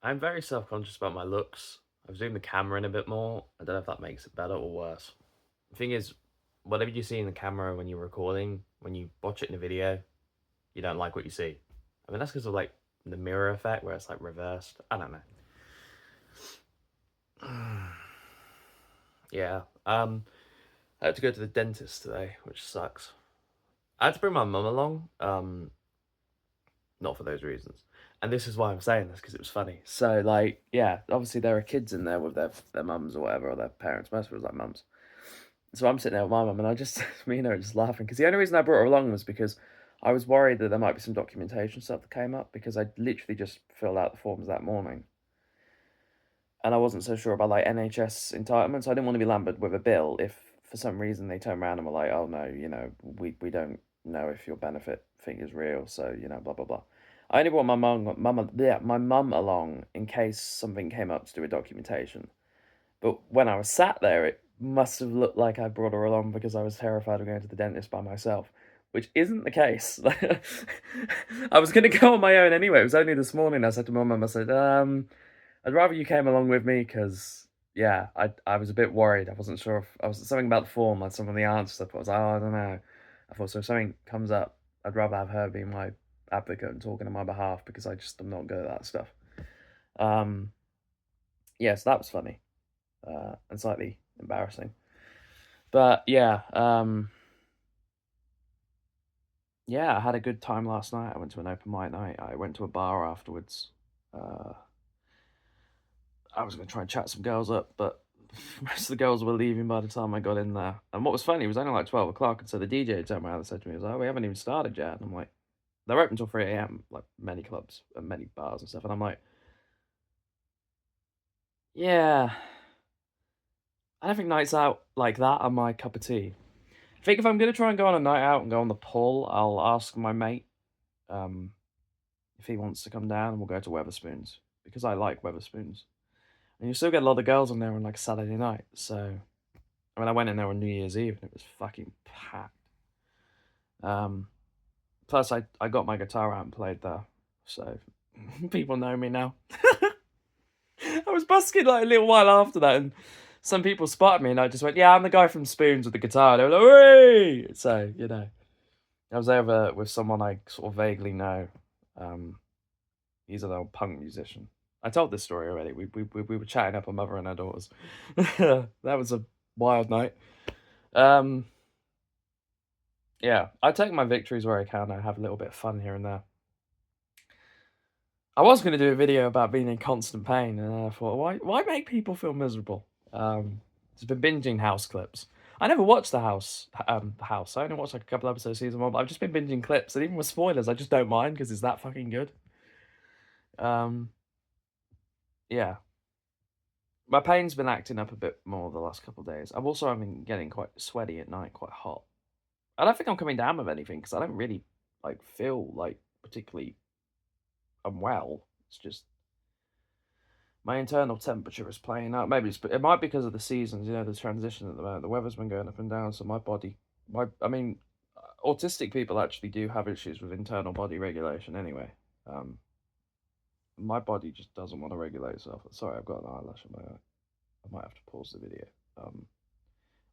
I'm very self-conscious about my looks. I've zoomed the camera in a bit more. I don't know if that makes it better or worse. The thing is, whatever you see in the camera when you're recording, when you watch it in a video, you don't like what you see. I mean, that's because of like the mirror effect where it's like reversed. I don't know. Yeah. I had to go to the dentist today, which sucks. I had to bring my mum along. Not for those reasons. And this is why I'm saying this because it was funny. So like, yeah, obviously there are kids in there with their mums or whatever, or their parents. Most of it was like mums. So I'm sitting there with my mum, and I just me and her just laughing because the only reason I brought her along was because I was worried that there might be some documentation stuff that came up because I literally just filled out the forms that morning, and I wasn't so sure about like NHS entitlements. I didn't want to be lambered with a bill if for some reason they turn around and were like, oh no, we don't know if your benefit thing is real, so blah blah blah. I only brought my mum along in case something came up to do with documentation. But when I was sat there, it must have looked like I brought her along because I was terrified of going to the dentist by myself, which isn't the case. I was going to go on my own anyway. It was only this morning I said to my mum, I said, I'd rather you came along with me because, yeah, I was a bit worried. I wasn't sure if I was something about the form, like some of the answers. I thought, I was like, oh, I don't know. I thought, so if something comes up, I'd rather have her be my advocate and talking on my behalf because I just am not good at that stuff. Um, yeah, so that was funny and slightly embarrassing. But yeah, I had a good time last night. I went to an open mic night. I went to a bar afterwards. Uh, I was going to try and chat some girls up, but most of the girls were leaving by the time I got in there. And what was funny, it was only like 12 o'clock, and so the DJ turned around and said to me, he was like, oh, we haven't even started yet. And I'm like, they're open till 3 a.m., like many clubs and many bars and stuff. And I'm like, yeah, I don't think nights out like that are my cup of tea. I think if I'm going to try and go on a night out and go on the pull, I'll ask my mate um, if he wants to come down and we'll go to Weatherspoons because I like Weatherspoons. And you still get a lot of girls on there on like Saturday night. So, I mean, I went in there on New Year's Eve and it was fucking packed. Um, Plus, I got my guitar out and played there. So, people know me now. I was busking like a little while after that and some people spotted me and I just went, yeah, I'm the guy from Spoons with the guitar. They were like, hey! So, I was there with someone I sort of vaguely know. Um, he's an old punk musician. I told this story already. We were chatting up a mother and her daughters. That was a wild night. Um, yeah, I take my victories where I can. I have a little bit of fun here and there. I was going to do a video about being in constant pain, and I thought, why make people feel miserable? Just been binging House clips. I never watched the House. The House. I only watched like a couple episodes of season 1, but I've just been binging clips, and even with spoilers, I just don't mind because it's that fucking good. Um, yeah, my pain's been acting up a bit more the last couple of days. I've also been getting quite sweaty at night, quite hot. I don't think I'm coming down with anything because I don't really like feel like particularly unwell. It's just my internal temperature is playing out. Maybe it might be because of the seasons. The transition at the moment. The weather's been going up and down, so my body, I mean, autistic people actually do have issues with internal body regulation. Anyway, um, my body just doesn't want to regulate itself. Sorry, I've got an eyelash in my eye. I might have to pause the video.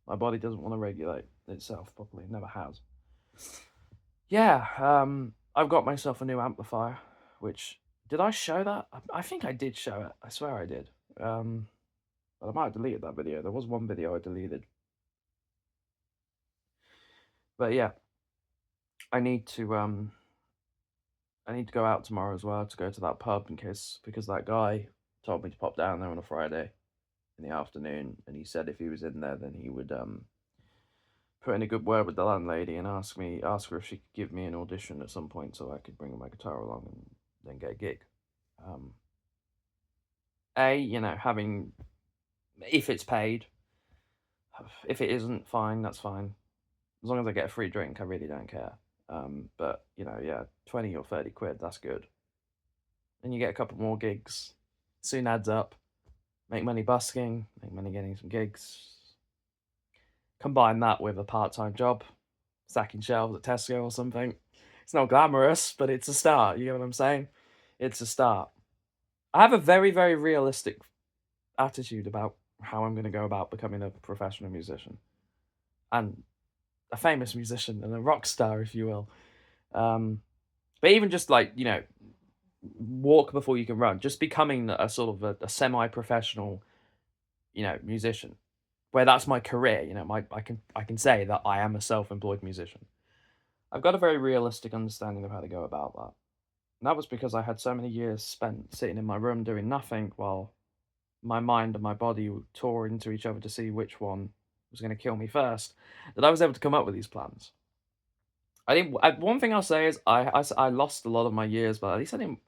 My body doesn't want to regulate itself properly. It never has. Yeah, I've got myself a new amplifier, which did I show that? I think I did show it. I swear I did. But I might have deleted that video. There was one video I deleted. But yeah, I need to go out tomorrow as well to go to that pub because that guy told me to pop down there on a Friday in the afternoon, and he said if he was in there, then he would put in a good word with the landlady and ask her if she could give me an audition at some point so I could bring my guitar along and then get a gig. Um, having if it's paid, if it isn't, fine, that's fine. As long as I get a free drink, I really don't care. But yeah, 20 or 30 quid, that's good. And you get a couple more gigs, soon adds up. Make money busking, make money getting some gigs. Combine that with a part-time job, stacking shelves at Tesco or something. It's not glamorous, but it's a start. You know what I'm saying? It's a start. I have a very, very realistic attitude about how I'm going to go about becoming a professional musician and a famous musician and a rock star, if you will. But even just like, walk before you can run, just becoming a sort of a semi-professional, musician, where that's my career. I can say that I am a self-employed musician. I've got a very realistic understanding of how to go about that. And that was because I had so many years spent sitting in my room doing nothing while my mind and my body tore into each other to see which one was going to kill me first, that I was able to come up with these plans. One thing I'll say is I lost a lot of my years, but at least I didn't.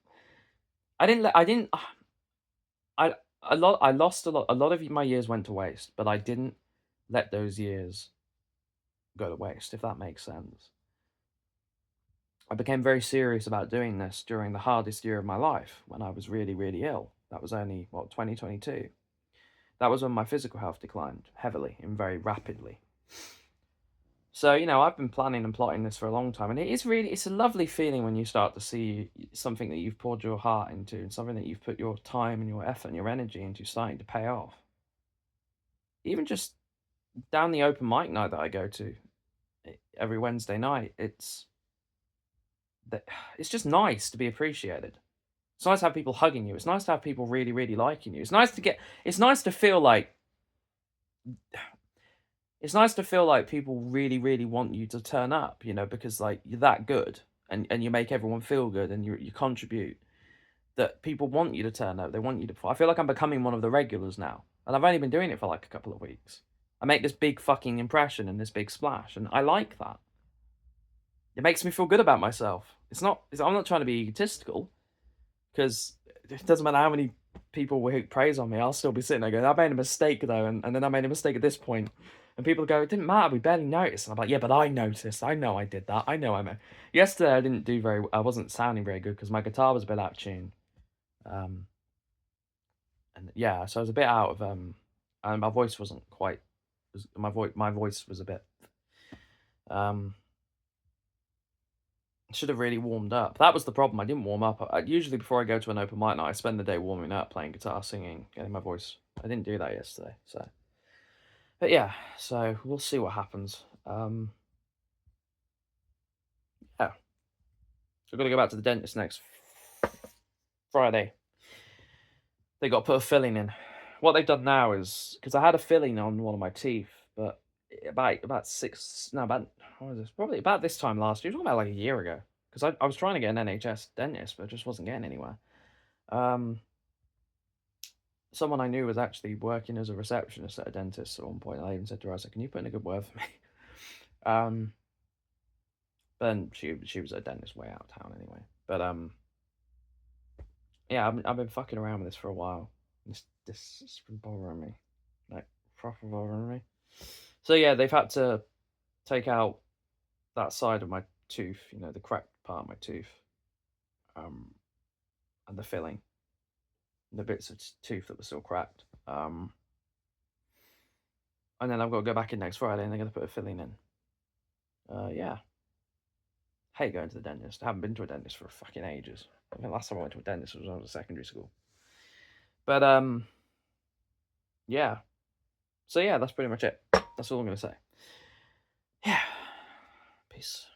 I I lost a lot. A lot of my years went to waste, but I didn't let those years go to waste. If that makes sense. I became very serious about doing this during the hardest year of my life when I was really, really ill. That was only, 2022. That was when my physical health declined heavily and very rapidly. So, I've been planning and plotting this for a long time, and it's a lovely feeling when you start to see something that you've poured your heart into and something that you've put your time and your effort and your energy into starting to pay off. Even just down the open mic night that I go to every Wednesday night, it's just nice to be appreciated. It's nice to have people hugging you. It's nice to have people really, really liking you. It's nice to feel like people really, really want you to turn up, because like you're that good and you make everyone feel good and you contribute, that people want you to turn up. They want you to. I feel like I'm becoming one of the regulars now, and I've only been doing it for like a couple of weeks. I make this big fucking impression and this big splash, and I like that. It makes me feel good about myself. I'm not trying to be egotistical, because it doesn't matter how many people will praise on me. I'll still be sitting there going, I made a mistake though, and then I made a mistake at this point. And people go, it didn't matter, we barely noticed. And I'm like, yeah, but I noticed. I know I did that. I know I made. Yesterday I didn't do I wasn't sounding very good because my guitar was a bit out of tune. And yeah, so I was a bit out of and my voice wasn't quite my voice was a bit should have really warmed up. That was the problem. I didn't warm up. Usually before I go to an open mic night, I spend the day warming up, playing guitar, singing, getting my voice. I didn't do that yesterday, but yeah, so we'll see what happens. Yeah, so I've got to go back to the dentist next Friday. They got to put a filling in. What they've done now is, because I had a filling on one of my teeth, but about six, no, about what was this? Probably about this time last year. Talking about like a year ago, because I was trying to get an NHS dentist, but just wasn't getting anywhere. Someone I knew was actually working as a receptionist at a dentist at one point. I even said to her, I said, "Can you put in a good word for me?" But then she was a dentist way out of town anyway. But yeah, I've been fucking around with this for a while. This has been bothering me, like proper bothering me. So yeah, they've had to take out that side of my tooth, the cracked part of my tooth, and the filling, the bits of tooth that were still cracked. And then I've got to go back in next Friday, and they're going to put a filling in. Yeah. Hate going to the dentist. I haven't been to a dentist for fucking ages. I think last time I went to a dentist was when I was at secondary school. But yeah. So yeah, that's pretty much it. That's all I'm gonna say. Yeah. Peace.